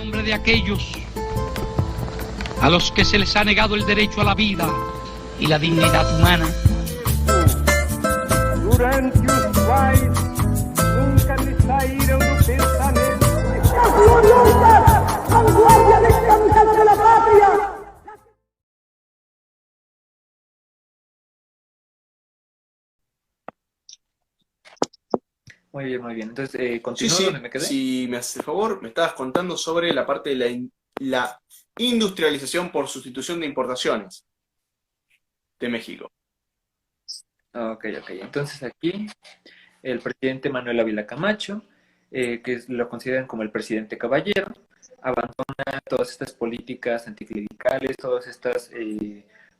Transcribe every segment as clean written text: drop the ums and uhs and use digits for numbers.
nombre de aquellos a los que se les ha negado el derecho a la vida y la dignidad humana. Durante os quais nunca me saíram do pensamento. ¡La gloriosa vanguardia descansada de la patria! Muy bien, muy bien. Entonces, ¿continúo donde me quedé? Si me haces el favor, me estabas contando sobre la parte de la industrialización por sustitución de importaciones de México. Ok. Entonces aquí el presidente Manuel Ávila Camacho, lo consideran como el presidente caballero, abandona todas estas políticas anticlericales, todas estas,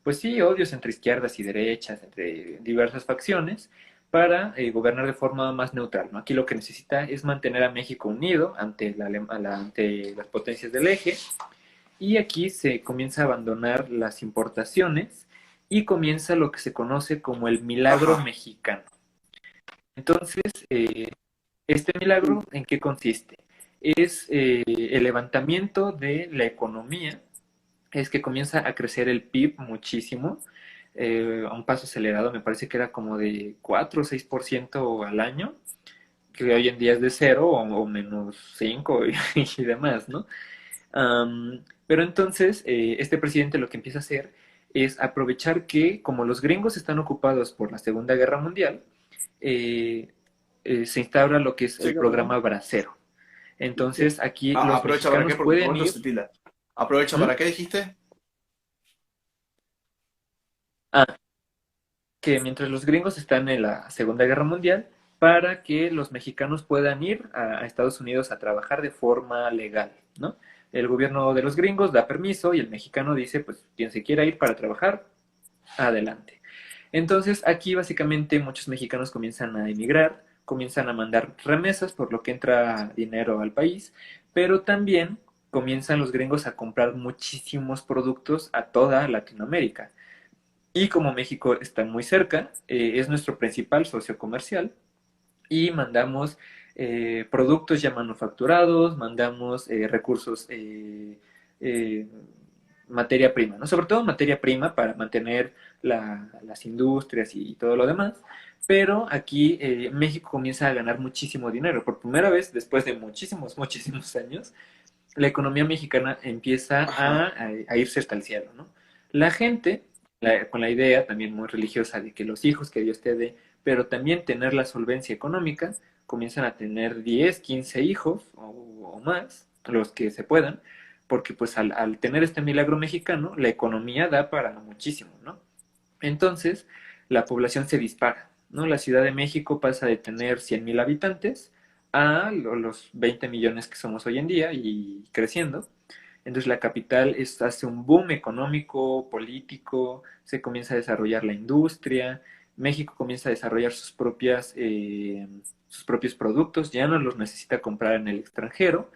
pues sí, odios entre izquierdas y derechas, entre diversas facciones, para gobernar de forma más neutral, ¿no? Aquí lo que necesita es mantener a México unido ante ante las potencias del eje, y aquí se comienza a abandonar las importaciones y comienza lo que se conoce como el milagro mexicano. Entonces, este milagro, ¿en qué consiste? Es el levantamiento de la economía, es que comienza a crecer el PIB muchísimo, a un paso acelerado, me parece que era como de 4 o 6% al año, que hoy en día es de cero o menos 5 y demás, ¿no? Pero entonces, este presidente lo que empieza a hacer es aprovechar que, como los gringos están ocupados por la Segunda Guerra Mundial, se instaura lo que es el programa Bracero. Entonces, aquí los ¿Aprovecha para qué? mexicanos Porque pueden ir... se tilda. ¿Aprovecha para qué dijiste? Que mientras los gringos están en la Segunda Guerra Mundial, para que los mexicanos puedan ir a Estados Unidos a trabajar de forma legal, ¿no? El gobierno de los gringos da permiso y el mexicano dice, pues, quien se quiera ir para trabajar, adelante. Entonces, aquí básicamente muchos mexicanos comienzan a emigrar, comienzan a mandar remesas, por lo que entra dinero al país, pero también comienzan los gringos a comprar muchísimos productos a toda Latinoamérica. Y como México está muy cerca, es nuestro principal socio comercial, y mandamos productos ya manufacturados, mandamos recursos, materia prima, ¿no? Sobre todo materia prima para mantener las industrias y todo lo demás. Pero aquí México comienza a ganar muchísimo dinero. Por primera vez, después de muchísimos años, la economía mexicana empieza a irse hasta el cielo, ¿no? La gente, con la idea también muy religiosa de que los hijos que Dios te dé, pero también tener la solvencia económica, comienzan a tener 10, 15 hijos o más, los que se puedan, porque pues al tener este milagro mexicano, la economía da para muchísimo, ¿no? Entonces, la población se dispara, ¿no? La Ciudad de México pasa de tener 100,000 habitantes a los 20 millones que somos hoy en día y creciendo. Entonces la capital hace un boom económico, político, se comienza a desarrollar la industria, México comienza a desarrollar sus propios productos, ya no los necesita comprar en el extranjero.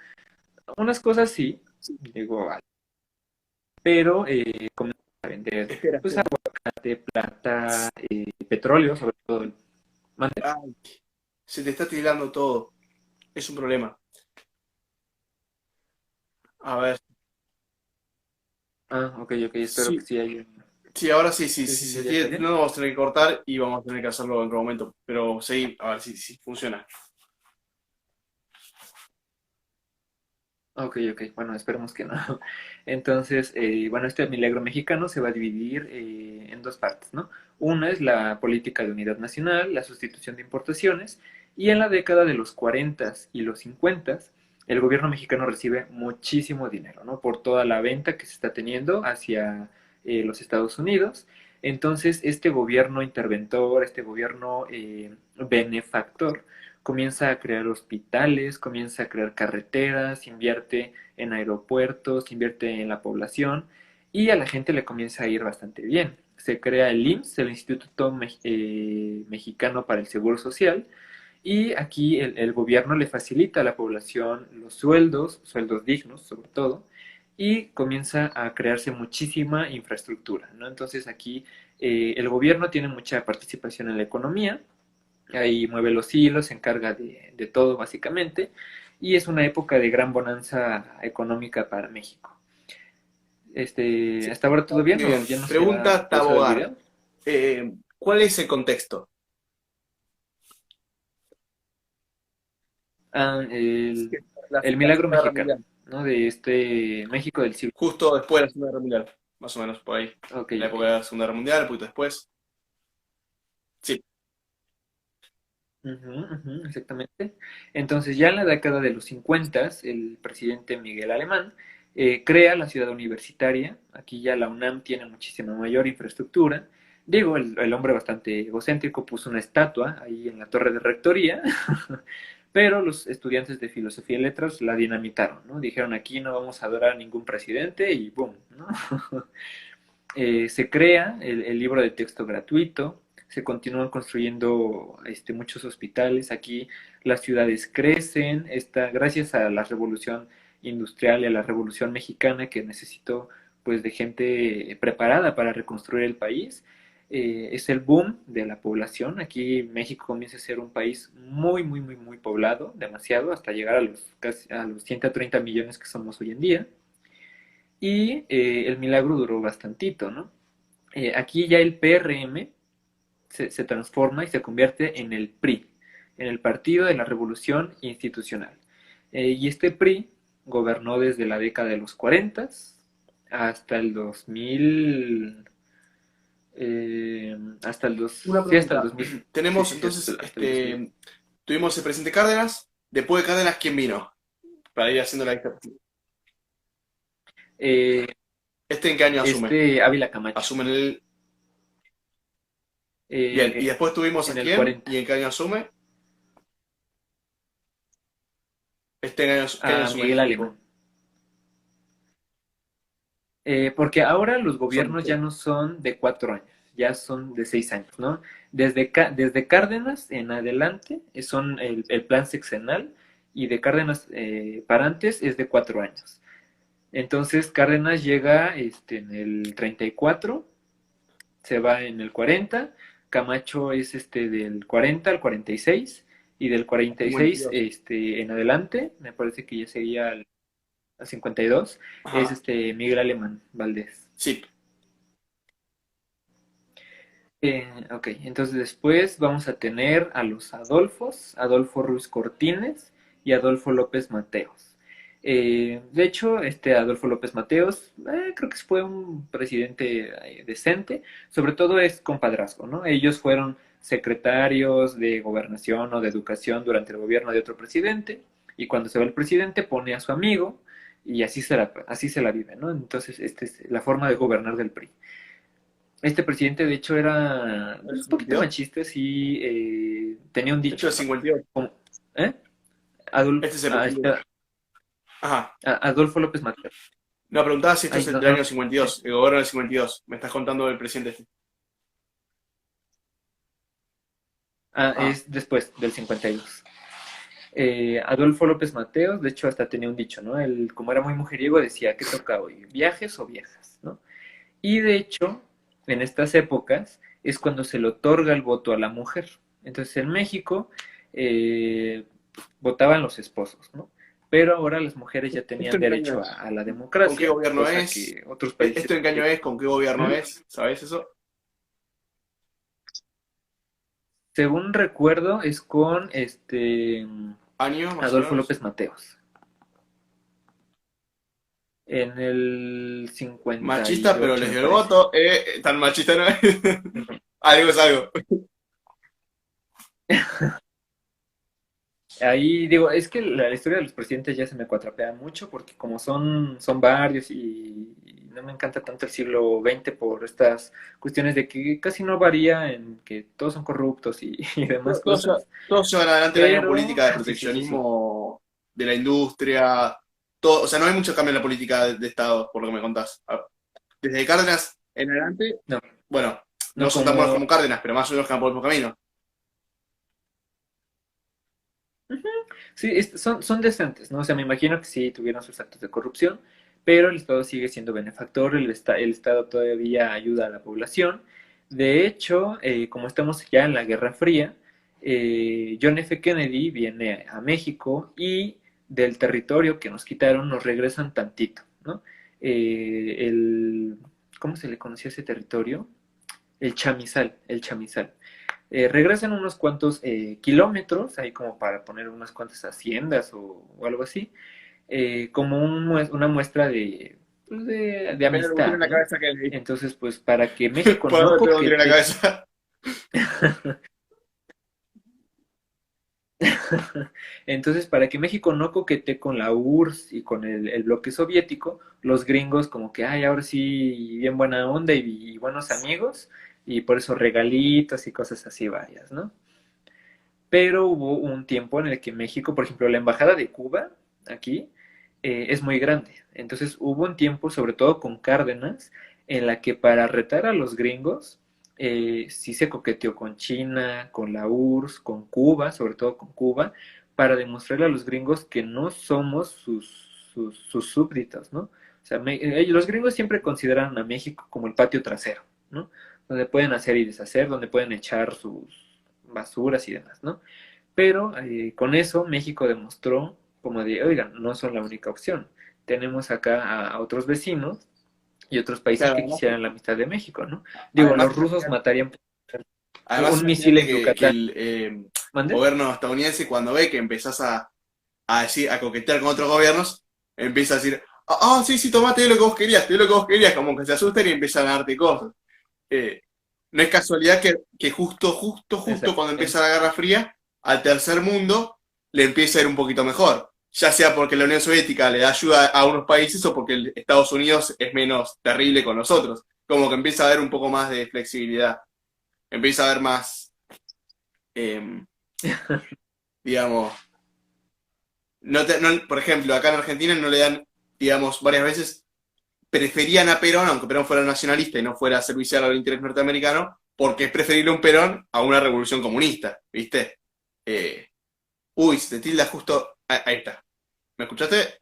Unas cosas sí, digo, pero comienza a vender pues, aguacate, plata, petróleo, sobre todo. Ay, se te está tirando todo. Es un problema. A ver. Ok, espero que sí haya... Sí, ahora sí, si se ya tiene, está bien. no vamos a tener que cortar y vamos a tener que hacerlo en otro momento. Pero sí, a ver si funciona. Ok, bueno, esperemos que no. Entonces, bueno, este milagro mexicano se va a dividir en dos partes, ¿no? Una es la política de unidad nacional, la sustitución de importaciones, y en la década de los 40 y los 50, el gobierno mexicano recibe muchísimo dinero, ¿no? Por toda la venta que se está teniendo hacia los Estados Unidos. Entonces, este gobierno interventor, este gobierno benefactor, comienza a crear hospitales, comienza a crear carreteras, invierte en aeropuertos, invierte en la población, y a la gente le comienza a ir bastante bien. Se crea el IMSS, el Instituto Mexicano para el Seguro Social, y aquí el gobierno le facilita a la población los sueldos dignos sobre todo, y comienza a crearse muchísima infraestructura, ¿no? Entonces aquí el gobierno tiene mucha participación en la economía, ahí mueve los hilos, se encarga de todo básicamente, y es una época de gran bonanza económica para México. ¿Hasta ahora todo bien Muy o bien. ya no se Pregunta ha pausado el Tabogar. video? ¿Cuál es el contexto? El La milagro Segunda Guerra mexicano, Mundial. ¿no? De este México del siglo. Justo después de la Segunda Guerra Mundial, más o menos, por ahí. Ok, La ok. época de la Segunda Guerra Mundial, un poquito después. Sí. Ujú, ujú, exactamente. Entonces, ya en la década de los 50, el presidente Miguel Alemán crea la ciudad universitaria. Aquí ya la UNAM tiene muchísima mayor infraestructura. Digo, el hombre bastante egocéntrico puso una estatua ahí en la torre de rectoría, pero los estudiantes de filosofía y letras la dinamitaron, ¿no? Dijeron, aquí no vamos a adorar a ningún presidente y ¡boom!, ¿no? Se crea el libro de texto gratuito, se continúan construyendo muchos hospitales, aquí las ciudades crecen, gracias a la revolución industrial y a la revolución mexicana que necesitó pues de gente preparada para reconstruir el país. Es el boom de la población. Aquí México comienza a ser un país muy, muy, muy, muy poblado, demasiado, hasta llegar a a los 130 millones que somos hoy en día. Y el milagro duró bastantito, ¿no? Aquí ya el PRM se transforma y se convierte en el PRI, en el Partido de la Revolución Institucional. Y este PRI gobernó desde la década de los 40 hasta el 2000, hasta el Una sí, hasta el pregunta. 2000, sí, Tenemos sí, sí, entonces, hasta el 2000. tuvimos el presidente Cárdenas. Después de Cárdenas, ¿quién vino? Para ir haciendo la lista. Eh, ¿En qué año asume? Ávila Camacho, Asume en el. Bien, y después tuvimos a en el quién 40, y en qué año asume. ¿Qué año a asume Miguel este tipo? Alemán. Porque ahora los Son gobiernos ya no son de 4 años, ya son de 6 años, ¿no? Desde Cárdenas en adelante son el plan sexenal y de Cárdenas para antes es de 4 años. Entonces Cárdenas llega en el 34, se va en el 40, Camacho es del 40 al 46 y del 46 52. en adelante, me parece que ya sería al 52, es Ajá. Miguel Alemán Valdés. Sí. Ok, entonces después vamos a tener a los Adolfos, Adolfo Ruiz Cortines y Adolfo López Mateos. De hecho, Adolfo López Mateos creo que fue un presidente decente, sobre todo es compadrazgo, ¿no? Ellos fueron secretarios de gobernación o de educación durante el gobierno de otro presidente y cuando se va el presidente pone a su amigo y así se la vive, ¿no? Entonces, esta es la forma de gobernar del PRI. Este presidente, de hecho, era ¿El un poquito 52? machista, sí, tenía un De hecho, dicho, el ¿no? 52. Como, ¿eh? Este es el presidente. Ajá. Adolfo López Mateos. No, preguntaba si esto Ay, es el no, del no, año 52, el gobierno del 52. Me estás contando del presidente este. Ah, es después del 52. Adolfo López Mateos, de hecho, hasta tenía un dicho, ¿no? Él, como era muy mujeriego, decía, ¿qué toca hoy? ¿Viajes o viejas? ¿No? Y de hecho, en estas épocas es cuando se le otorga el voto a la mujer. Entonces, en México votaban los esposos, ¿no? Pero ahora las mujeres ya ¿Esto tenían en qué año derecho es? a la ¿Con qué democracia, gobierno cosa es? que otros países ¿Esto en qué año es? ¿Con qué gobierno ¿Mm? es? ¿Sabes eso? Según recuerdo, es con ¿Año, más o Adolfo menos? López Mateos. En el Machista, pero 58, les me dio el parece. voto. Tan machista no es. Algo es algo. Ahí digo, es que la historia de los presidentes ya se me cuatrapea mucho porque como son varios y no me encanta tanto el siglo XX por estas cuestiones de que casi no varía en que todos son corruptos y demás cosas. Todos llevan adelante la misma Pero política de sí, sí, sí, sí. proteccionismo de la industria. Todo, o sea, no hay mucho cambio en la política de Estado, por lo que me contás. Desde Cárdenas en adelante, No, bueno, no no son tan buenos como... como Cárdenas, pero más o menos que van por el mismo camino. Sí, son decentes, ¿no? O sea, me imagino que sí tuvieron sus actos de corrupción, pero el Estado sigue siendo benefactor, el Estado todavía ayuda a la población. De hecho, como estamos ya en la Guerra Fría, John F. Kennedy viene a México y del territorio que nos quitaron nos regresan tantito, ¿no? ¿Cómo se le conocía ese territorio? El Chamizal. Regresan unos cuantos kilómetros, ahí como para poner unas cuantas haciendas o algo así, como una muestra de, pues de Pero no tiene amistad, una ¿no? cabeza que leí. Entonces, pues para que México Por no algo no tiene una coquetee, cabeza. entonces para que México no coquetee con la URSS y con el bloque soviético, los gringos como que, ay, ahora sí, bien buena onda y buenos amigos, y por eso regalitos y cosas así varias, ¿no? Pero hubo un tiempo en el que México, por ejemplo, la embajada de Cuba aquí es muy grande. Entonces hubo un tiempo, sobre todo con Cárdenas, en la que para retar a los gringos, sí se coqueteó con China, con la URSS, con Cuba, sobre todo con Cuba, para demostrarle a los gringos que no somos sus súbditos, ¿no? O sea, los gringos siempre consideran a México como el patio trasero, ¿no? Donde pueden hacer y deshacer, donde pueden echar sus basuras y demás, ¿no? Pero con eso México demostró como de, oigan, no son la única opción. Tenemos acá a otros vecinos y otros países Claro, que además, quisieran la mitad de México, ¿no? Digo, además, los rusos matarían además un misil imagínate en que Yucatán. el ¿Mande? gobierno estadounidense, cuando ve que empezás a decir, a coquetear con otros gobiernos, empieza a decir, sí, sí, tomate, te lo que vos querías, te lo que vos querías, como que se asustan y empiezan a darte cosas. Eh, no es casualidad que justo Exacto. cuando empieza la Guerra Fría, al tercer mundo le empieza a ir un poquito mejor. Ya sea porque la Unión Soviética le da ayuda a unos países o porque Estados Unidos es menos terrible con nosotros. Como que empieza a haber un poco más de flexibilidad. Empieza a haber más, eh, digamos, por ejemplo, acá en Argentina no le dan, digamos, varias veces preferían a Perón, aunque Perón fuera nacionalista y no fuera servicial al interés norteamericano, porque es preferible un Perón a una revolución comunista, ¿viste? Eh, se te tilda justo. Ahí está. ¿Me escuchaste?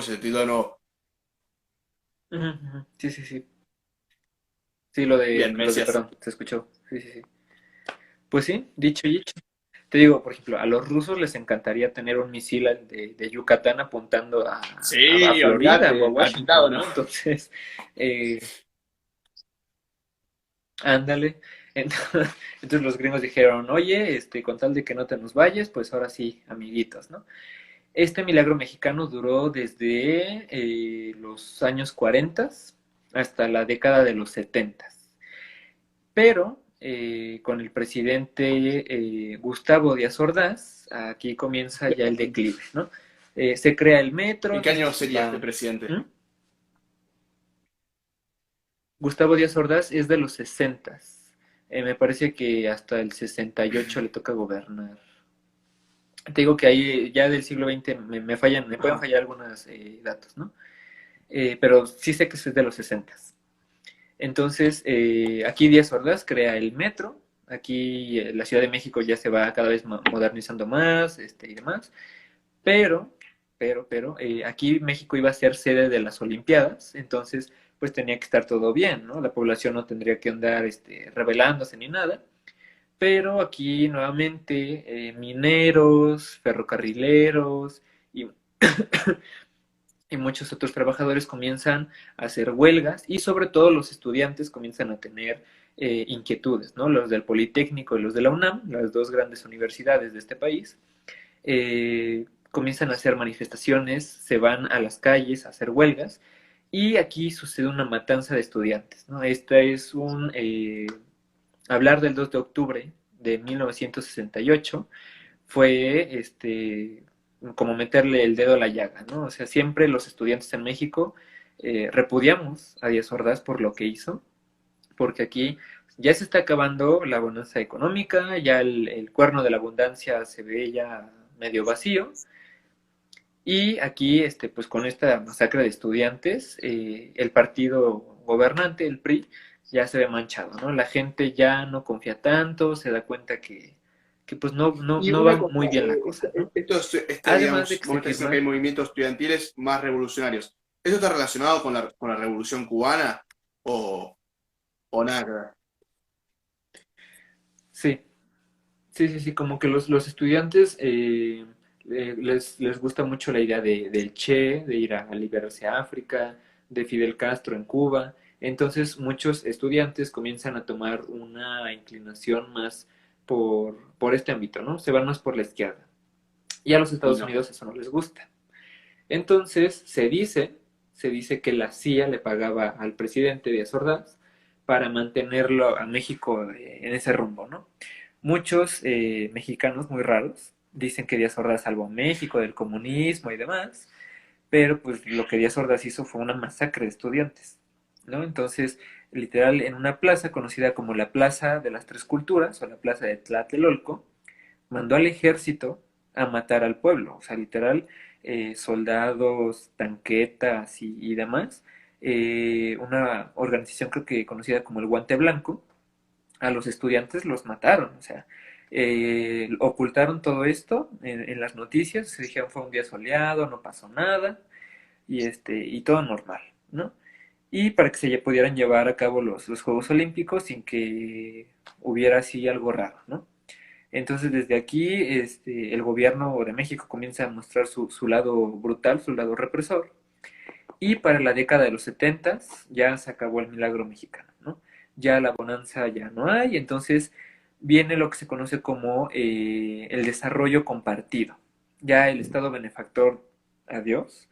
Se te tildó de nuevo. Ujú, ujú. Sí, sí, sí. Sí, Bien, me lo de decías. perdón, se escuchó. Sí, sí, sí. Pues sí, dicho y hecho. Te digo, por ejemplo, a los rusos les encantaría tener un misil de Yucatán apuntando a Sí, Florida o a olvídate, al Washington, Pentágono. ¿no? Entonces, eh, ándale. Entonces, entonces los gringos dijeron, oye, con tal de que no te nos vayas, pues ahora sí, amiguitos, ¿no? Este milagro mexicano duró desde los años 40 hasta la década de los 70. Pero con el presidente Gustavo Díaz Ordaz, aquí comienza ya el declive, ¿no? Se crea el metro, ¿En qué año entonces pues sería este va... presidente? ¿Mm? Gustavo Díaz Ordaz es de los 60. Me parece que hasta el 68 le toca gobernar. Te digo que ahí ya del siglo XX me fallan, me pueden Ajá. fallar algunos datos, ¿no? Pero sí sé que es de los 60. Entonces, aquí Díaz Ordaz crea el metro, aquí la Ciudad de México ya se va cada vez modernizando más y demás, pero, aquí México iba a ser sede de las Olimpiadas, entonces pues tenía que estar todo bien, ¿no? La población no tendría que andar rebelándose ni nada, pero aquí nuevamente mineros, ferrocarrileros y y muchos otros trabajadores comienzan a hacer huelgas y sobre todo los estudiantes comienzan a tener inquietudes, ¿no? Los del Politécnico y los de la UNAM, las dos grandes universidades de este país, comienzan a hacer manifestaciones, se van a las calles a hacer huelgas y aquí sucede una matanza de estudiantes, ¿no? Esta es hablar del 2 de octubre de 1968 fue como meterle el dedo a la llaga, ¿no? O sea, siempre los estudiantes en México repudiamos a Díaz Ordaz por lo que hizo, porque aquí ya se está acabando la bonanza económica, ya el cuerno de la abundancia se ve ya medio vacío, y aquí, pues con esta masacre de estudiantes, el partido gobernante, el PRI, ya se ve manchado, ¿no? La gente ya no confía tanto, se da cuenta que pues Y no una va cosa, muy bien la cosa, ¿no? Además de digamos, que vos me se estás diciendo que hay firma, movimientos estudiantiles más revolucionarios. ¿Eso está relacionado con la revolución cubana o nada que ver? sí, sí, sí, sí, como que los estudiantes les gusta mucho la idea del Che, de ir a liberarse a África, de Fidel Castro en Cuba. Entonces muchos estudiantes comienzan a tomar una inclinación más por este ámbito, ¿no? Se van más por la izquierda. Y a los Estados Unidos eso no les gusta. Entonces se dice que la CIA le pagaba al presidente Díaz Ordaz para mantenerlo a México en ese rumbo, ¿no? Muchos mexicanos muy raros dicen que Díaz Ordaz salvó a México del comunismo y demás, pero pues lo que Díaz Ordaz hizo fue una masacre de estudiantes, ¿no? Entonces, literal, en una plaza conocida como la Plaza de las Tres Culturas o la Plaza de Tlatelolco, mandó al ejército a matar al pueblo, o sea, literal, soldados, tanquetas y demás, una organización creo que conocida como el Guante Blanco, a los estudiantes los mataron, o sea, ocultaron todo esto en las noticias, se dijeron fue un día soleado, no pasó nada, y todo normal, ¿no? Y para que se pudieran llevar a cabo los Juegos Olímpicos sin que hubiera así algo raro, ¿no? Entonces desde aquí el gobierno de México comienza a mostrar su lado brutal, su lado represor, y para la década de los 70 ya se acabó el milagro mexicano, ¿no? Ya la bonanza ya no hay, entonces viene lo que se conoce como el desarrollo compartido, ya el Estado benefactor, adiós,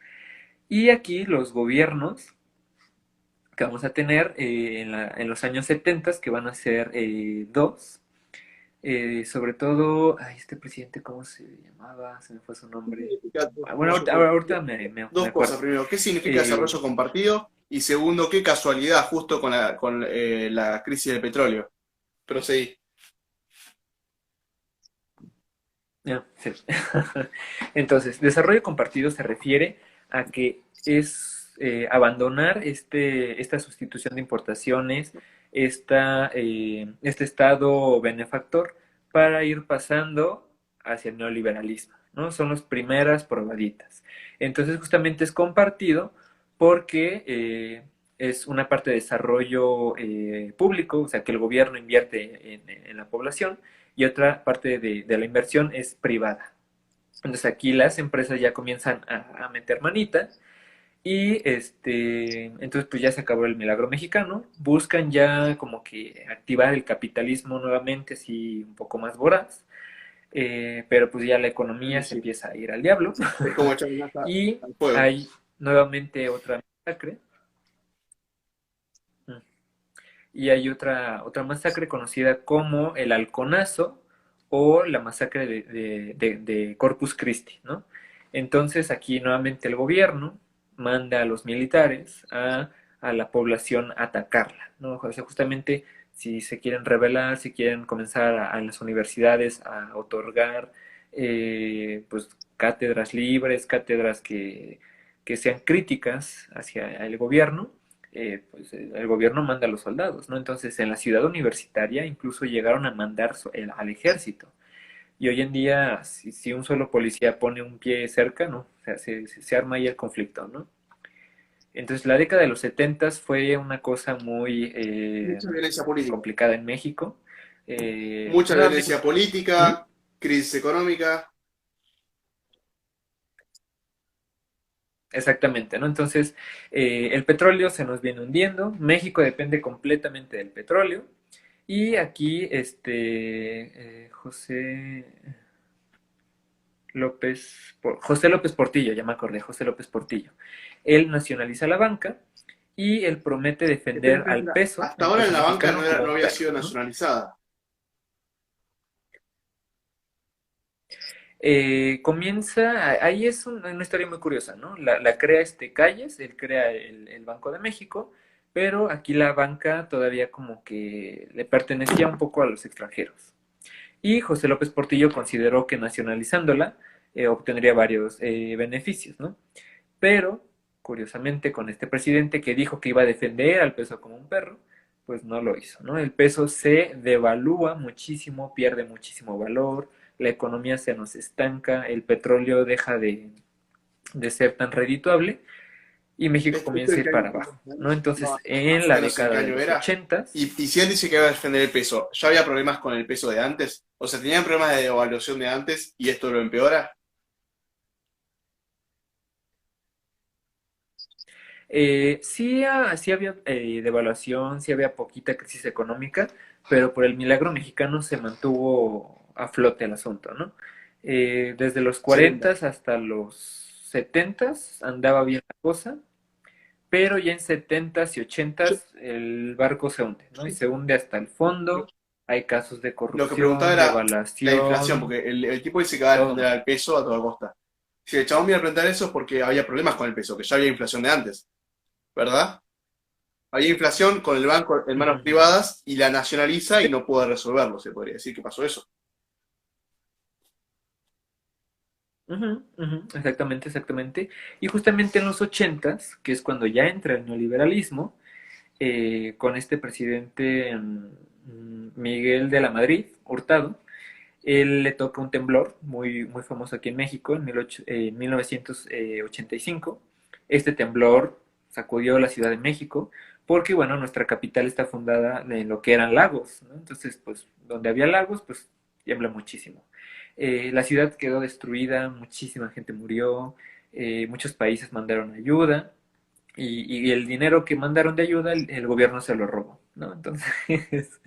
y aquí los gobiernos que vamos a tener en los años 70, que van a ser dos, sobre todo, este presidente, ¿cómo se llamaba? Se me fue su nombre. Bueno, ahorita me Dos acuerdo. cosas. Primero, ¿qué significa desarrollo compartido? Y segundo, ¿qué casualidad justo con la crisis del petróleo? Proseguí. Sí. Entonces, desarrollo compartido se refiere a que es abandonar esta sustitución de importaciones, este estado benefactor, para ir pasando hacia el neoliberalismo, ¿no? Son las primeras probaditas. Entonces, justamente es compartido porque es una parte de desarrollo público, o sea, que el gobierno invierte en la población, y otra parte de la inversión es privada. Entonces, aquí las empresas ya comienzan a meter manitas. Y entonces pues ya se acabó el milagro mexicano, buscan ya como que activar el capitalismo nuevamente, así un poco más voraz, pero pues ya la economía se empieza a ir al diablo, Es como echar y al fuego. hay nuevamente otra masacre, y hay otra masacre conocida como el Halconazo, o la masacre de Corpus Christi, ¿no? Entonces aquí nuevamente el gobierno manda a los militares a la población a atacarla, ¿no? O sea, justamente si se quieren rebelar, si quieren comenzar en las universidades a otorgar pues cátedras libres, cátedras que sean críticas hacia el gobierno, pues el gobierno manda a los soldados, ¿no? Entonces en la ciudad universitaria incluso llegaron a mandar al ejército. Y hoy en día, si un solo policía pone un pie cerca, ¿no? O sea, se arma ahí el conflicto, ¿no? Entonces, la década de los 70 fue una cosa muy Mucha violencia política. complicada en México. Mucha violencia política, crisis económica. Exactamente, ¿no? Entonces, el petróleo se nos viene hundiendo. México depende completamente del petróleo. Y aquí, José López Portillo, ya me acordé, José López Portillo. Él nacionaliza la banca y él promete defender al peso. Hasta ahora en la banca no había sido nacionalizada. Ahí es una historia muy curiosa, ¿no? La crea Calles, él crea el Banco de México, pero aquí la banca todavía como que le pertenecía un poco a los extranjeros. Y José López Portillo consideró que nacionalizándola obtendría varios beneficios, ¿no? Pero, curiosamente, con este presidente que dijo que iba a defender al peso como un perro, pues no lo hizo, ¿no? El peso se devalúa muchísimo, pierde muchísimo valor, la economía se nos estanca, el petróleo deja de ser tan redituable, y México comienza a ir para abajo, ¿no? Entonces, en la década de los 80... Y si él dice que va a defender el peso, ¿ya había problemas con el peso de antes? O sea, ¿tenían problemas de devaluación de antes y esto lo empeora? Sí había devaluación, sí había poquita crisis económica, pero por el milagro mexicano se mantuvo a flote el asunto, ¿no? Desde los Excelente. 40 hasta los 70 andaba bien la cosa, pero ya en 70 y 80 Yo, el barco se hunde, ¿no? Y se hunde hasta el fondo, hay casos de lo que preguntaba corrupción, era la inflación, devaluación, porque el tipo dice que va a todo defender mal. al peso a toda costa. Si el chabón viene a preguntar eso es porque había problemas con el peso, que ya había inflación de antes, ¿verdad? Había inflación con el banco en Ujú, manos privadas y la nacionaliza y no puede resolverlo, se podría decir que pasó eso. ujú, ujú, exactamente, exactamente. Y justamente en los 80, que es cuando ya entra el neoliberalismo, con este presidente Miguel de la Madrid, Hurtado, él le toca un temblor muy, muy famoso aquí en México en 1985. Este temblor sacudió la Ciudad de México porque, bueno, nuestra capital está fundada en lo que eran lagos, ¿no? Entonces, pues, donde había lagos, pues, tiembla muchísimo. La ciudad quedó destruida, muchísima gente murió, muchos países mandaron ayuda y el dinero que mandaron de ayuda el gobierno se lo robó, ¿no? Entonces,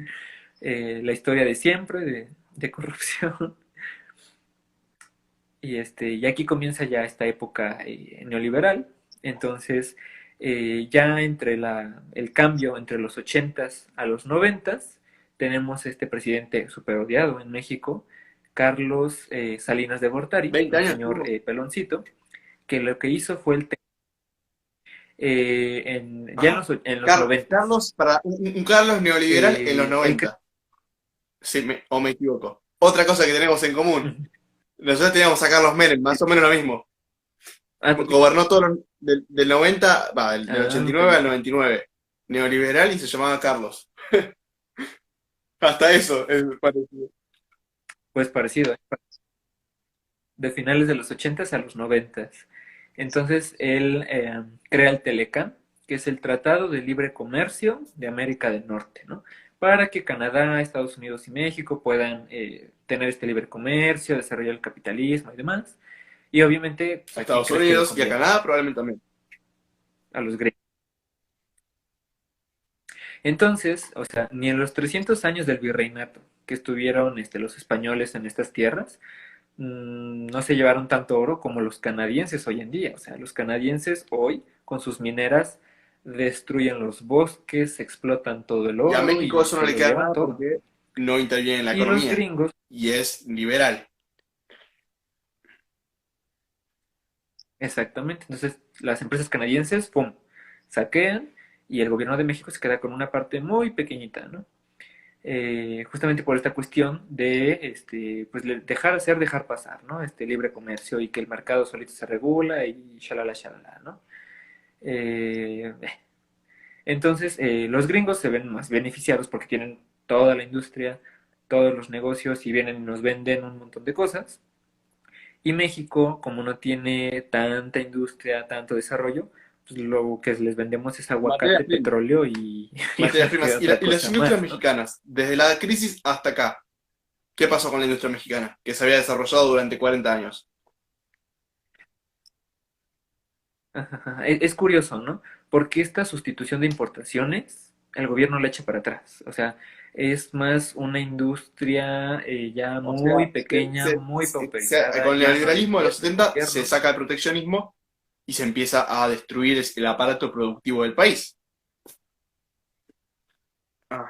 la historia de siempre de corrupción. Y aquí comienza ya esta época neoliberal. Entonces, ya entre el cambio entre los 80 a los 90 tenemos este presidente súper odiado en México, Carlos Salinas de Gortari, 20 un años señor tuvo. peloncito, que lo que hizo fue ya Ajá. en los 90. Carlos, para un Carlos neoliberal en los Él cre- 90. Sí, o me equivoco. Otra cosa que tenemos en común. Nosotros teníamos a Carlos Menem, más o menos lo mismo. Ah, Gobernó del 90, va, del ok, 89 al ok. 99. Neoliberal y se llamaba Carlos. Hasta eso es parecido. Pues parecido, ¿eh? De finales de los 80 a los 90. Entonces él crea el Telecán, que es el Tratado de Libre Comercio de América del Norte, ¿no? Para que Canadá, Estados Unidos y México puedan tener este libre comercio, desarrollar el capitalismo y demás. Y obviamente pues, A aquí Estados crees que le Unidos y a conviene Canadá probablemente también. a los gringos. Entonces, o sea, ni en los 300 años del virreinato que estuvieron los españoles en estas tierras, no se llevaron tanto oro como los canadienses hoy en día. O sea, los canadienses hoy, con sus mineras, destruyen los bosques, explotan todo el Y a oro México y eso no se le lo queda llevan nada todo. porque no interviene en la Y los economía. gringos, Y es liberal. exactamente. Entonces, las empresas canadienses, ¡pum!, saquean y el gobierno de México se queda con una parte muy pequeñita, ¿no? Justamente por esta cuestión de pues dejar hacer, dejar pasar, ¿no? Este libre comercio y que el mercado solito se regula y shalala, shalala, ¿no? Eh, entonces, los gringos se ven más beneficiados porque tienen toda la industria, todos los negocios y vienen y nos venden un montón de cosas. Y México, como no tiene tanta industria, tanto desarrollo, pues lo que les vendemos es Materias aguacate, primas. petróleo y Materias una que primas. otra Y las cosa industrias más, ¿no? mexicanas, desde la crisis hasta acá, ¿qué pasó con la industria mexicana? Que se había desarrollado durante 40 años. Ajá. Es curioso, ¿no? Porque esta sustitución de importaciones, el gobierno la echa para atrás. O sea, es más una industria ya O sea, muy pequeña, muy pauperizada, con el ya no neoliberalismo de los depende del 70 se gobierno. saca el proteccionismo y se empieza a destruir el aparato productivo del país. Ah,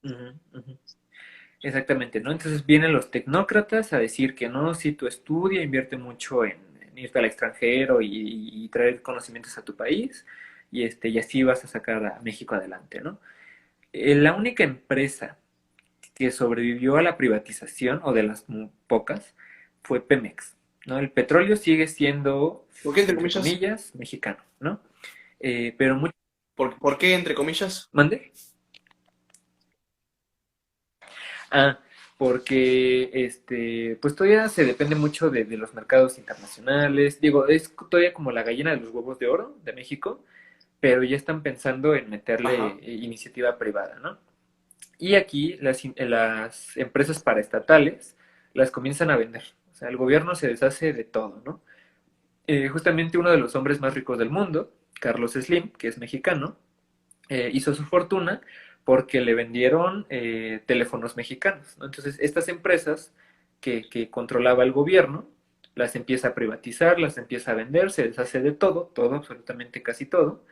Ujú, ujú. Exactamente, ¿no? Entonces vienen los tecnócratas a decir que no, si tú estudia, invierte mucho en irte al extranjero y traer conocimientos a tu país, y así vas a sacar a México adelante, ¿no? La única empresa que sobrevivió a la privatización, o de las pocas, fue Pemex, ¿no? El petróleo sigue siendo, ¿por qué entre entre comillas? comillas, mexicano, ¿no? Pero mucho... ¿Por qué entre comillas? ¿Mande? Ah, porque pues todavía se depende mucho de los mercados internacionales. Digo, es todavía como la gallina de los huevos de oro de México, pero ya están pensando en meterle Ajá. iniciativa privada, ¿no? Y aquí las empresas paraestatales las comienzan a vender. O sea, el gobierno se deshace de todo, ¿no? Justamente uno de los hombres más ricos del mundo, Carlos Slim, que es mexicano, hizo su fortuna porque le vendieron teléfonos mexicanos, ¿no? Entonces, estas empresas que controlaba el gobierno, las empieza a privatizar, las empieza a vender, se deshace de todo, todo, absolutamente casi todo,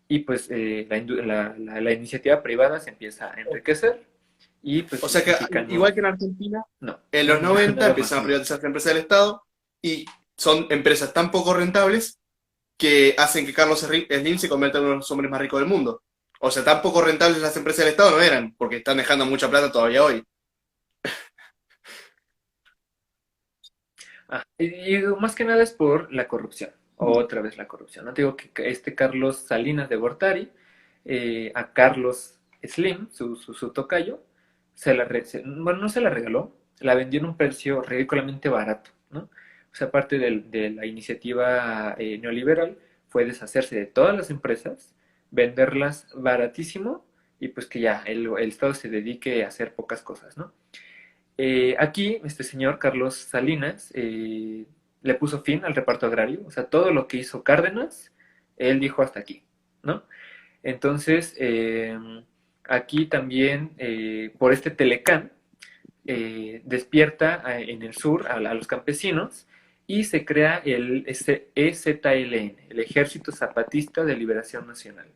y pues la iniciativa privada se empieza a enriquecer, y pues O sea que, mexicanos, igual que en Argentina, no, en los 90 nada empiezan a más. privatizar las empresas del Estado y son empresas tan poco rentables que hacen que Carlos Slim se convierta en uno de los hombres más ricos del mundo. O sea, tan poco rentables las empresas del Estado no eran, porque están dejando mucha plata todavía hoy. Y más que nada es por la corrupción, otra vez la corrupción. No te digo que este Carlos Salinas de Gortari, a Carlos Slim, su tocayo, bueno, no se la regaló, la vendió en un precio ridículamente barato, ¿no? O sea, parte de la iniciativa neoliberal fue deshacerse de todas las empresas, venderlas baratísimo y pues que ya el Estado se dedique a hacer pocas cosas, ¿no? Aquí, este señor Carlos Salinas le puso fin al reparto agrario, o sea, todo lo que hizo Cárdenas, él dijo hasta aquí, ¿no? Entonces, aquí también, por este Telecán, despierta en el sur a los campesinos y se crea el EZLN, el Ejército Zapatista de Liberación Nacional.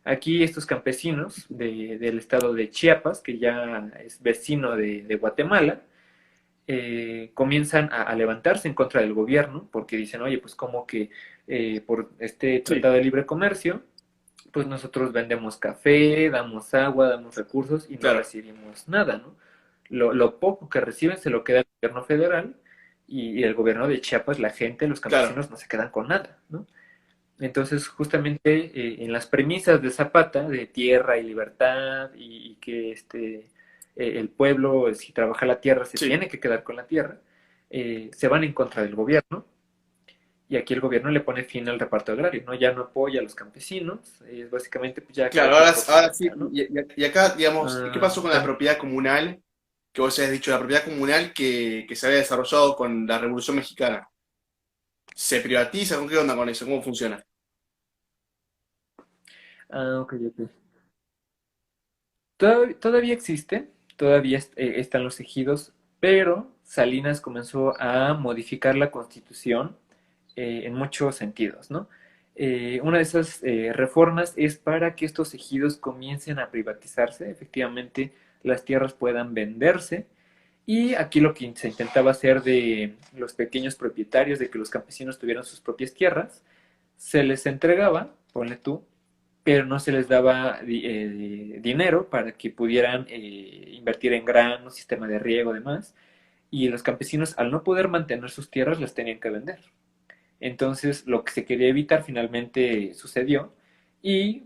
Aquí estos campesinos del estado de Chiapas, que ya es vecino de Guatemala, comienzan a levantarse en contra del gobierno, porque dicen, oye, pues como que por este tratado de libre comercio, pues nosotros vendemos café, damos agua, damos recursos y no Claro. recibimos nada, ¿no? Lo poco que reciben se lo queda el gobierno federal y el gobierno de Chiapas, la gente, los campesinos Claro. no se quedan con nada, ¿no? Entonces, justamente en las premisas de Zapata, de tierra y libertad, y que el pueblo, si trabaja la tierra, se Sí. tiene que quedar con la tierra, se van en contra del gobierno, y aquí el gobierno le pone fin al reparto agrario, ¿no? Ya no apoya a los campesinos, es básicamente pues ya Claro, cada quien ahora, por su ahora sí. cuenta, ¿no? Y acá, digamos, ¿qué pasó con la Tam- propiedad comunal? Que vos has dicho, la propiedad comunal que se había desarrollado con la Revolución Mexicana. ¿Se privatiza? ¿Con qué onda con eso? ¿Cómo funciona? ok, ok. Todavía existe, todavía están los ejidos, pero Salinas comenzó a modificar la constitución en muchos sentidos, ¿no? Una de esas reformas es para que estos ejidos comiencen a privatizarse, efectivamente las tierras puedan venderse, y aquí lo que se intentaba hacer de los pequeños propietarios, de que los campesinos tuvieran sus propias tierras, se les entregaba, ponle tú, pero no se les daba dinero para que pudieran invertir en grano, sistema de riego, demás, y los campesinos al no poder mantener sus tierras las tenían que vender. Entonces lo que se quería evitar finalmente sucedió y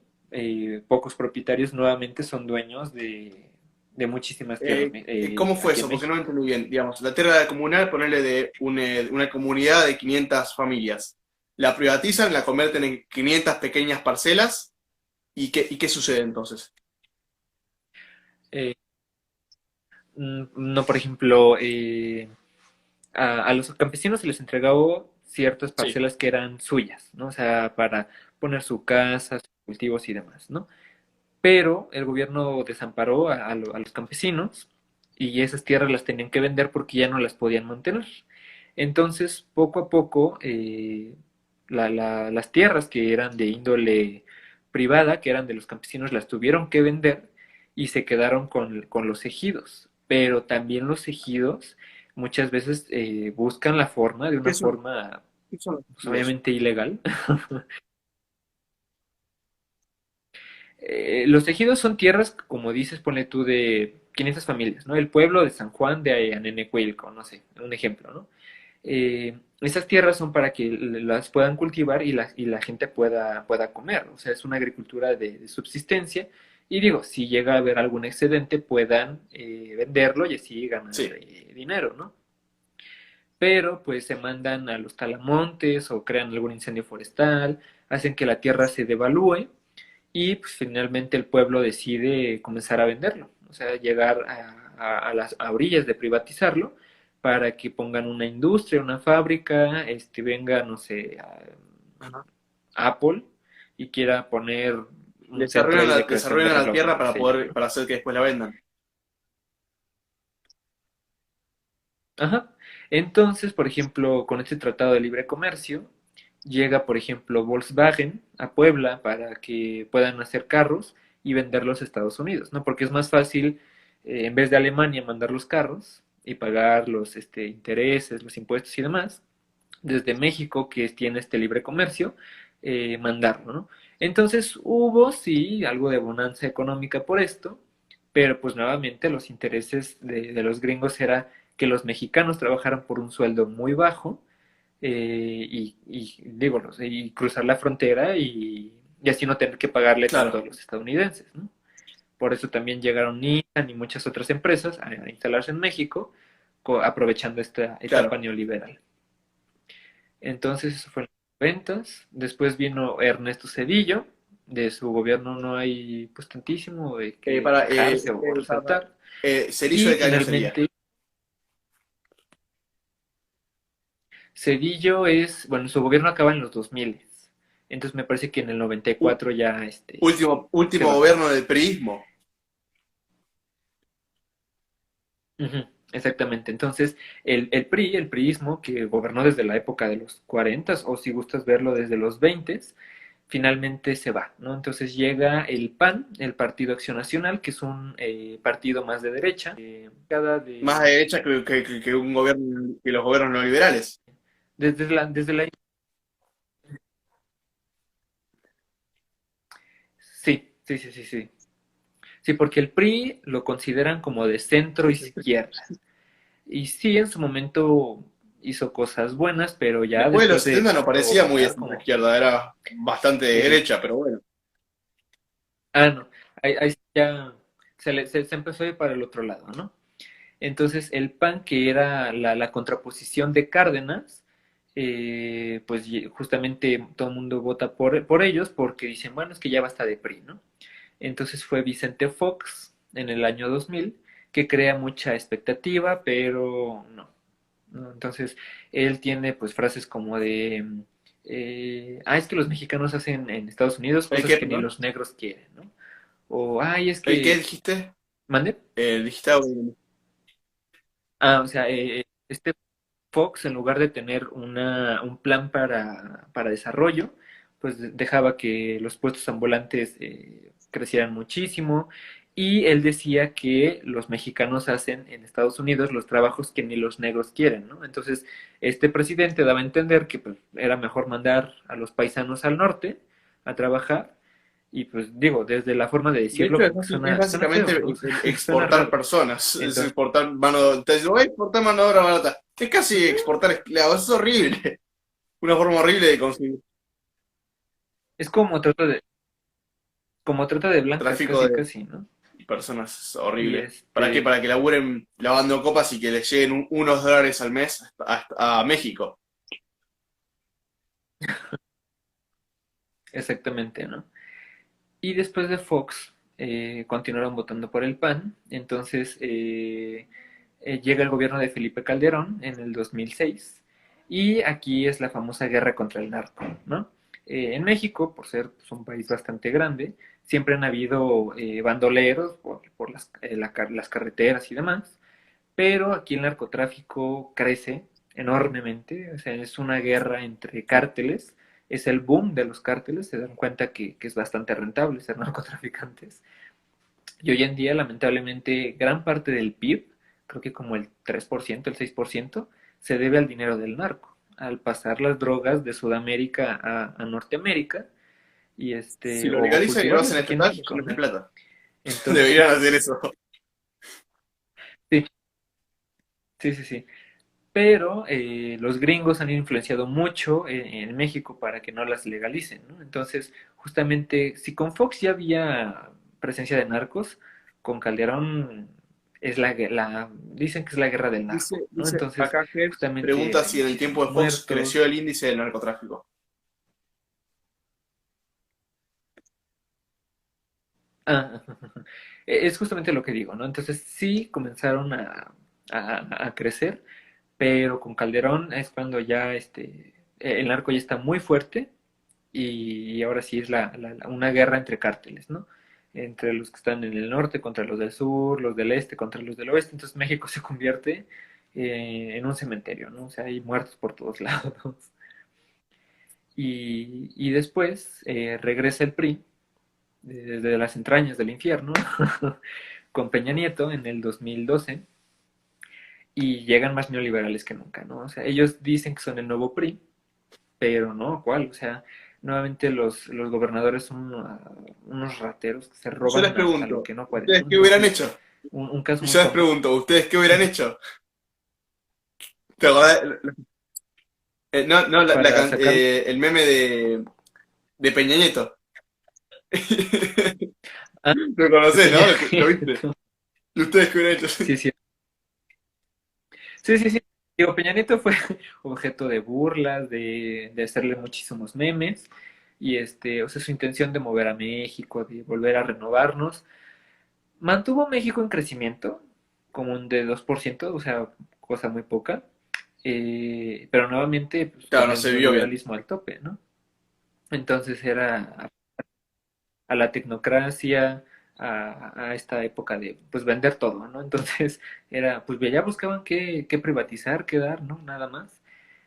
pocos propietarios nuevamente son dueños de muchísimas tierras ¿Cómo fue aquí en eso? Porque no México. entendí bien. Digamos, la tierra comunal, ponerle de una comunidad de 500 familias. La privatizan, la convierten en 500 pequeñas parcelas. ¿Y qué sucede entonces? Eh, no, por ejemplo, a los campesinos se les entregaba ciertas Sí. parcelas que eran suyas, ¿no? O sea, para poner su casa, sus cultivos y demás, ¿no? Pero el gobierno desamparó a los campesinos y esas tierras las tenían que vender porque ya no las podían mantener. Entonces, poco a poco, las tierras que eran de índole privada, que eran de los campesinos, las tuvieron que vender y se quedaron con los ejidos. Pero también los ejidos muchas veces buscan la forma, de ¿Qué una son, forma qué son los pues, ejidos? obviamente ilegal. Los ejidos son tierras, como dices, ponle tú, de 500 familias, ¿no? El pueblo de San Juan de Anenecuilco, no sé, un ejemplo, ¿no? Esas tierras son para que las puedan cultivar y la gente pueda comer, o sea, es una agricultura de subsistencia. Y digo, si llega a haber algún excedente, puedan venderlo y así ganar Sí. dinero, ¿no? Pero pues se mandan a los talamontes o crean algún incendio forestal, hacen que la tierra se devalúe y pues finalmente el pueblo decide comenzar a venderlo, o sea, llegar a las orillas de privatizarlo para que pongan una industria, una fábrica, venga, no sé, Ajá. Apple y quiera poner un centro ahí de creación de Desarrollan la relojes, tierra no para sé. poder, para hacer que después la vendan. Ajá. Entonces, por ejemplo, con este tratado de libre comercio, llega, por ejemplo, Volkswagen a Puebla para que puedan hacer carros y venderlos a Estados Unidos, ¿no? Porque es más fácil, en vez de Alemania, mandar los carros y pagar los intereses, los impuestos y demás, desde México, que tiene este libre comercio, mandarlo, ¿no? Entonces hubo, sí, algo de bonanza económica por esto, pero pues nuevamente los intereses de los gringos era que los mexicanos trabajaran por un sueldo muy bajo digo, no sé, y cruzar la frontera y así no tener que pagarle tanto a Claro, los estadounidenses, ¿no? Por eso también llegaron Nissan y muchas otras empresas a instalarse en México, aprovechando esta etapa claro. neoliberal. Entonces, eso fue en los 90. Después vino Ernesto Zedillo. De su gobierno no hay pues tantísimo de que Para, quejarse o resaltar. ¿Cerillo Y de qué año sería? finalmente, Cedillo es, bueno, su gobierno acaba en los 2000. Entonces me parece que en el U- 94 ya se último va. gobierno del priismo. Ujú, exactamente. Entonces, el PRI, el priismo, que gobernó desde la época de los 40, o si gustas verlo desde los 20, finalmente se va, ¿no? Entonces llega el PAN, el Partido Acción Nacional, que es un partido más de derecha, cada Más de, de derecha que un gobierno, que los gobiernos neoliberales. desde la, sí, sí, sí, sí, sí. Sí, porque el PRI lo consideran como de centro izquierda. Y sí, en su momento hizo cosas buenas, pero ya Después de los después 70 de no tanto parecía muy de gobernar centro como... izquierda, era bastante de Sí, sí. derecha, pero bueno. Ah, no. Ahí sí ya se empezó a ir para el otro lado, ¿no? Entonces, el PAN, que era la contraposición de Cárdenas, pues justamente todo el mundo vota por ellos porque dicen, bueno, es que ya basta de PRI, ¿no? Entonces fue Vicente Fox en el año 2000 que crea mucha expectativa, pero no. ¿No? Entonces, él tiene pues frases como de, es que los mexicanos hacen en Estados Unidos ¿El cosas qué, que ni perdón? los negros quieren, ¿no? O, ay, es ¿El qué que, dijiste? mande. Dijiste O sea, este Fox, en lugar de tener un plan para desarrollo, pues dejaba que los puestos ambulantes crecieran muchísimo y él decía que los mexicanos hacen en Estados Unidos los trabajos que ni los negros quieren, ¿no? Entonces, este presidente daba a entender que pues, era mejor mandar a los paisanos al norte a trabajar y pues digo, desde la forma de de decirlo hecho, como que es suena feo, básicamente ¿no? Suena exportar raro. personas, es Entonces, exportar mano, te digo, voy a exportar mano de obra barata. Es casi exportar esclavos, es horrible. Una forma horrible de conseguir es como trata de blancas, tráfico casi, de casi, ¿no? personas, es Y horrible. ¿Para qué? Para que laburen lavando copas y que les lleguen unos dólares al mes a México. exactamente, ¿no? Y después de Fox, continuaron votando por el PAN, entonces llega el gobierno de Felipe Calderón en el 2006, y aquí es la famosa guerra contra el narco, ¿no? En México, por ser pues, un país bastante grande, siempre han habido bandoleros por las carreteras y demás, pero aquí el narcotráfico crece enormemente, o sea, es una guerra entre cárteles, es el boom de los cárteles, se dan cuenta que es bastante rentable ser narcotraficantes. Y hoy en día, lamentablemente, gran parte del PIB, creo que como el 3%, el 6%, se debe al dinero del narco, al pasar las drogas de Sudamérica a Norteamérica y Si lo o legalizan y lo cultivarlas hacen aquí en estatal, México, solo de ¿no? plata. Entonces, Deberían hacer eso. sí, sí, sí, sí. Pero los gringos han influenciado mucho en México para que no las legalicen, ¿no? Entonces, justamente, si con Fox ya había presencia de narcos, con Calderón dicen que es la guerra del narco, ¿no? Dice Entonces, acá que justamente pregunta hay si en el tiempo muchísimos de Fox muertos. creció el índice del narcotráfico. Ah, es justamente lo que digo, ¿no? Entonces, sí comenzaron a crecer, pero con Calderón es cuando ya el narco ya está muy fuerte y ahora sí es una guerra entre cárteles, ¿no? Entre los que están en el norte contra los del sur, los del este contra los del oeste. Entonces México se convierte en un cementerio, ¿no? O sea, hay muertos por todos lados. Y después regresa el PRI desde las entrañas del infierno con Peña Nieto en el 2012 y llegan más neoliberales que nunca, ¿no? O sea, ellos dicen que son el nuevo PRI, pero no, ¿cuál? O sea, nuevamente los gobernadores son unos rateros que se Yo roban les hasta lo pregunto, que no pueden, ¿ustedes ¿no? qué hubieran Entonces, hecho? un caso muy Yo les famoso. pregunto, ¿ustedes qué hubieran hecho? ¿Te acordás? No, no, Para sacar... el meme de Peña Nieto. Ah, Lo conocés, Peña ¿no? ¿Lo viste? Nieto. ¿Y ustedes qué hubieran hecho? Sí, sí. Sí, sí, sí. Digo, Peña Nieto fue objeto de burlas, de hacerle muchísimos memes, y o sea, su intención de mover a México, de volver a renovarnos, mantuvo México en crecimiento, como un de 2%, o sea, cosa muy poca, pero nuevamente, pues, Claro, con no el se vivió bien. neoliberalismo al tope, ¿no? Entonces era a la tecnocracia, a esta época de pues vender todo, ¿no? Entonces era, pues ya buscaban qué privatizar, qué dar, ¿no? Nada más.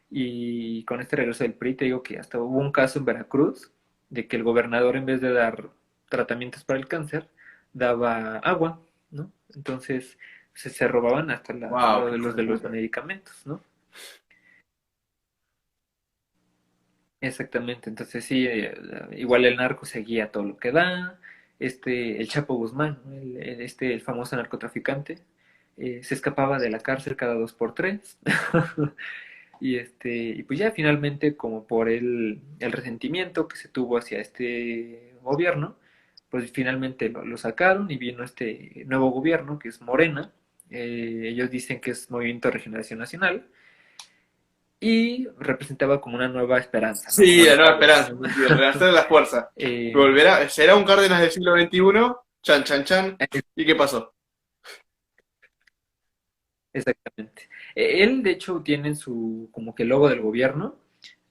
Y con este regreso del PRI, te digo que hasta hubo un caso en Veracruz de que el gobernador, en vez de dar tratamientos para el cáncer, daba agua, ¿no? Entonces se robaban hasta Wow, lo qué de hijo los de de los puta. medicamentos, ¿no? Exactamente, entonces sí, igual el narco seguía todo lo que da, el Chapo Guzmán, ¿no? El famoso narcotraficante, se escapaba de la cárcel cada 2 por 3, y pues ya finalmente como por el resentimiento que se tuvo hacia este gobierno, pues finalmente lo sacaron y vino este nuevo gobierno que es Morena. Ellos dicen que es Movimiento de Regeneración Nacional, y representaba como una nueva esperanza, ¿no? Sí, Como la les nueva hablo, esperanza, ¿no? sí, el renacer de las fuerzas. Eh, Volverá, será un Cárdenas del siglo XXI, chan, chan, chan. ¿Y qué pasó? Exactamente. Él, de hecho, tiene en su, como que logo del gobierno,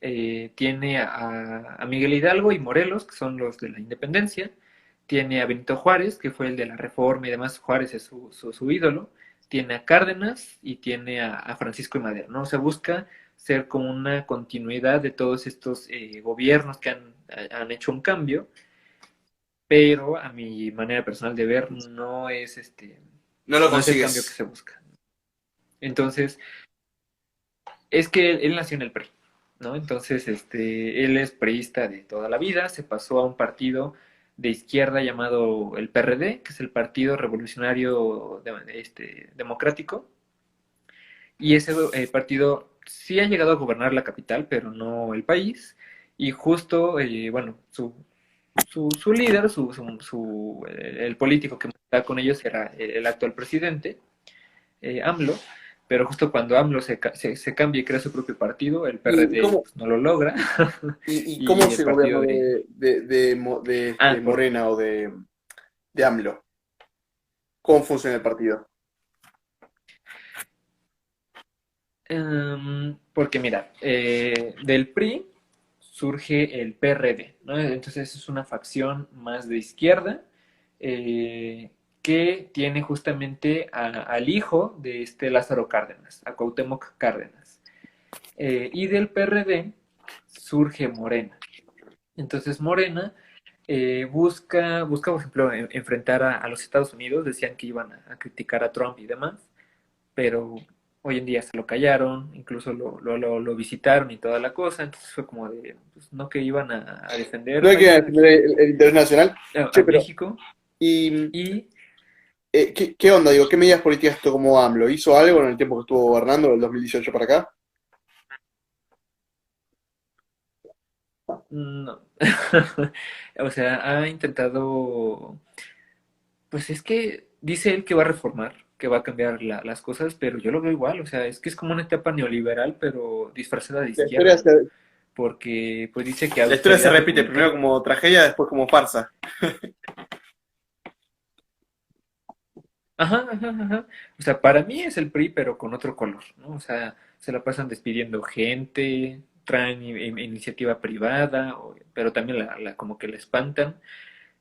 tiene a Miguel Hidalgo y Morelos, que son los de la independencia, tiene a Benito Juárez, que fue el de la Reforma y demás, Juárez es su ídolo, tiene a Cárdenas y tiene a Francisco y Madero, ¿no? O sea, busca ser como una continuidad de todos estos gobiernos que han hecho un cambio, pero a mi manera personal de ver No lo no es el cambio que consigues. se busca. Entonces, es que él nació en el PRI, ¿no? Entonces, él es priista de toda la vida, se pasó a un partido de izquierda llamado el PRD, que es el Partido Revolucionario Democrático, y ese partido sí ha llegado a gobernar la capital, pero no el país, y justo, bueno, su líder, el político que está con ellos era el actual presidente, AMLO, pero justo cuando AMLO se cambia y crea su propio partido, el ¿Y PRD cómo, pues, no lo logra. y cómo Y es el el partido gobierno de... de Ah, Morena o de AMLO? ¿Cómo funciona el partido? porque mira, del PRI surge el PRD, ¿no? Entonces es una facción más de izquierda, que tiene justamente al hijo de este Lázaro Cárdenas, a Cuauhtémoc Cárdenas. Y del PRD surge Morena. Entonces Morena busca, por ejemplo, enfrentar a los Estados Unidos. Decían que iban a criticar a Trump y demás, pero hoy en día se lo callaron, incluso lo visitaron y toda la cosa. Entonces fue como de, pues, no, que iban a defender No hay que países defender aquí, el interés nacional. a Che, pero, México, ¿y y qué onda? Digo, ¿qué medidas políticas tomó AMLO? ¿Hizo algo en el tiempo que estuvo gobernando, del 2018 para acá? no. O sea, ha intentado, pues es que dice él que va a reformar, que va a cambiar las cosas, pero yo lo veo igual. O sea, es que es como una etapa neoliberal, pero disfrazada de La historia izquierda, se, porque pues dice que la historia se austeridad repite primero republicana. como tragedia, después como farsa. Ajá, ajá, ajá. O sea, para mí es el PRI, pero con otro color, ¿no? O sea, se la pasan despidiendo gente, traen iniciativa privada, pero también como que la espantan.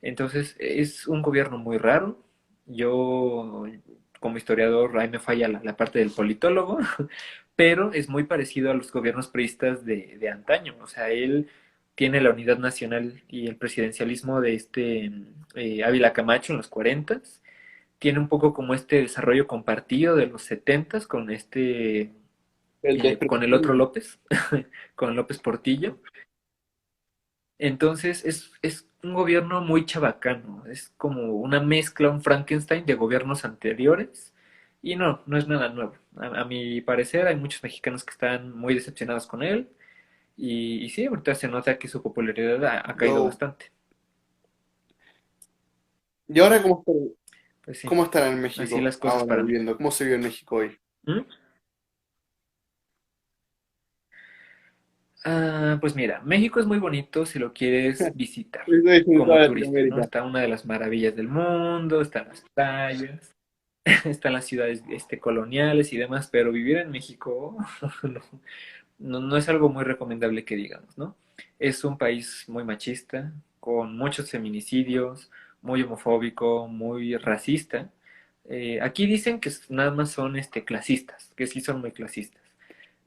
Entonces es un gobierno muy raro. Yo, como historiador, ahí me falla la parte del politólogo, pero es muy parecido a los gobiernos priistas de antaño. O sea, él tiene la unidad nacional y el presidencialismo de Ávila Camacho en los 40s. Tiene un poco como este desarrollo compartido de los 70s con el otro López, con López Portillo. Entonces es un gobierno muy chabacano, es como una mezcla, un Frankenstein de gobiernos anteriores, y no es nada nuevo. A mi parecer hay muchos mexicanos que están muy decepcionados con él, y sí, ahorita se nota que su popularidad ha caído No. bastante. ¿Y ahora Pues sí, cómo están en México? así las cosas Ahora para mí. viviendo, ¿cómo se vive en México hoy? ¿Mm? Pues mira, México es muy bonito si lo quieres visitar Eso es en como toda turista, ¿no? Latinoamérica. Está una de las maravillas del mundo, están las playas, están las ciudades coloniales y demás, pero vivir en México no, no es algo muy recomendable que digamos, ¿no? Es un país muy machista, con muchos feminicidios, muy homofóbico, muy racista. Aquí dicen que nada más son clasistas, que sí son muy clasistas,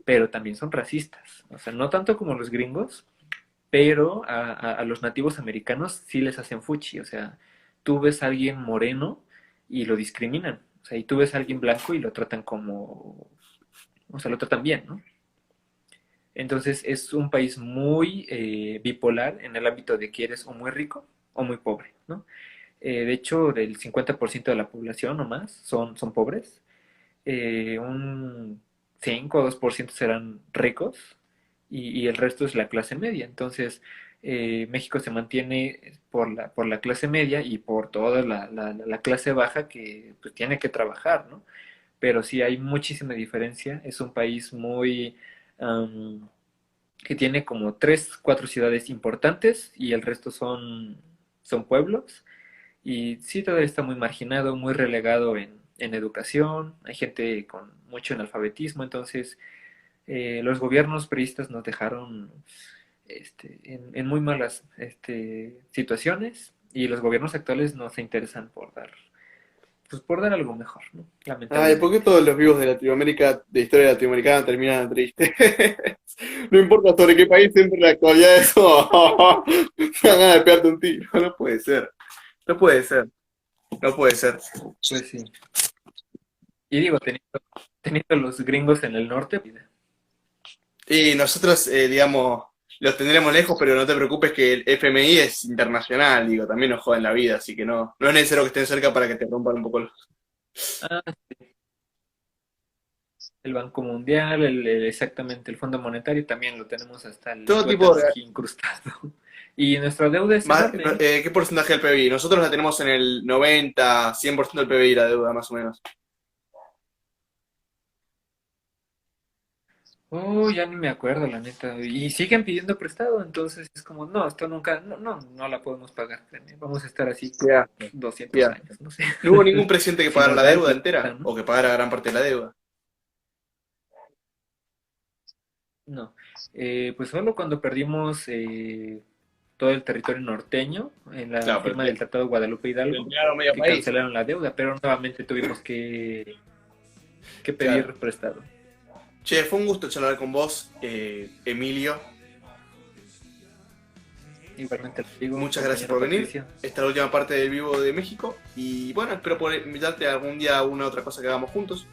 pero también son racistas. O sea, no tanto como los gringos, pero a los nativos americanos sí les hacen fuchi. O sea, tú ves a alguien moreno y lo discriminan. O sea, y tú ves a alguien blanco y lo tratan como, o sea, lo tratan bien, ¿no? Entonces es un país muy bipolar en el ámbito de que eres o muy rico o muy pobre, ¿no? De hecho, del 50% de la población o más son pobres. Un 5 o 2% serán ricos y el resto es la clase media. Entonces, México se mantiene por la clase media y por toda la clase baja que pues, tiene que trabajar, ¿no? Pero sí hay muchísima diferencia. Es un país muy... am, que tiene como 3, 4 ciudades importantes y el resto son pueblos. Y sí, todavía está muy marginado, muy relegado en educación, hay gente con mucho analfabetismo, entonces los gobiernos priistas nos dejaron en muy malas situaciones y los gobiernos actuales no se interesan por dar algo mejor, ¿no? Ay, ¿por qué Lamentablemente. todos los vivos de Latinoamérica, de historia latinoamericana, terminan tristes? No importa sobre qué país, siempre en la actualidad eso. Me dan ganas de pegarte un tiro. No puede ser. No puede ser. No puede ser. Pues sí. Y digo, teniendo los gringos en el norte, Y nosotros, digamos, los tendremos lejos, pero no te preocupes que el FMI es internacional, digo, también nos joden la vida, así que no es necesario que estén cerca para que te rompan un poco los... ah, el Banco Mundial, exactamente, el Fondo Monetario también lo tenemos hasta el Todo tipo tuétano de... aquí incrustado. Y nuestra deuda es enorme, ¿eh? ¿Qué porcentaje del PBI? Nosotros la tenemos en el 90, 100% del PBI la deuda, más o menos. Oh, ya ni me acuerdo, la neta. Y siguen pidiendo prestado, entonces es como, no, esto nunca, no la podemos pagar, créeme. Vamos a estar así como Ya, 200 ya. años, no sé. No hubo ningún presidente que Si pagara nos la da el deuda planeta, entera, ¿no? o que pagara gran parte de la deuda. No. Pues solo cuando perdimos todo el territorio norteño en la Claro, pero firma del Tratado de Guadalupe te Hidalgo, entregaron medio que país. cancelaron la deuda, pero nuevamente tuvimos que Claro. pedir prestado. Che, fue un gusto charlar con vos, Emilio. Igualmente te digo, Muchas gracias compañero por venir. Patricio. Esta es la última parte del vivo de México. Y bueno, espero poder invitarte algún día a una otra cosa que hagamos juntos.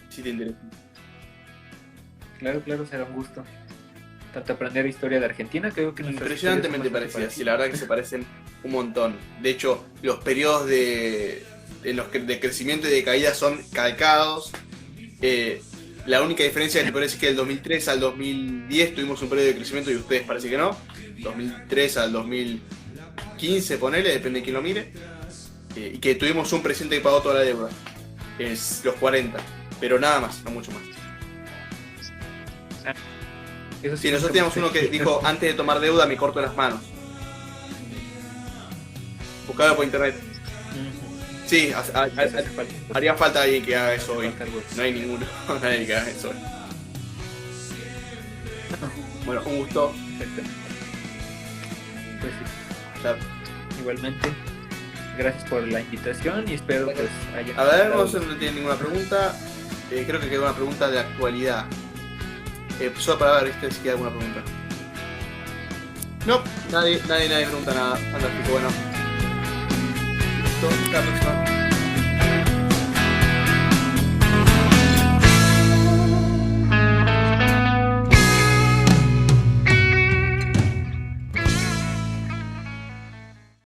Si te interesa. Claro, será un gusto. Tanto aprender historia de Argentina, creo que nuestras historias son Impresionantemente bastante parecidas. Y la verdad que se parecen un montón. De hecho, los periodos de crecimiento y de caída son calcados. La única diferencia es que parece que del 2003 al 2010 tuvimos un periodo de crecimiento y ustedes parece que no. 2003 al 2015, ponele, depende de quién lo mire. Y que tuvimos un presidente que pagó toda la deuda. Es los 40. Pero nada más, no mucho más. Eso Sí, sí, nosotros teníamos uno que dijo, antes de tomar deuda me corto las manos. Buscalo por internet. Ujú. Sí, Eso hace falta. haría falta alguien que haga eso hoy. Falta algo. No hay ninguno, nadie que haga eso hoy. Bueno, un gusto. Exactamente. Pues sí, Chao. igualmente. Gracias por la invitación y espero pues haya... A ver, no tiene ninguna pregunta. Creo que quedó una pregunta de actualidad. Solo para ver si queda alguna pregunta. No, nadie pregunta nada. Fantástico, bueno. Listo, hasta la próxima.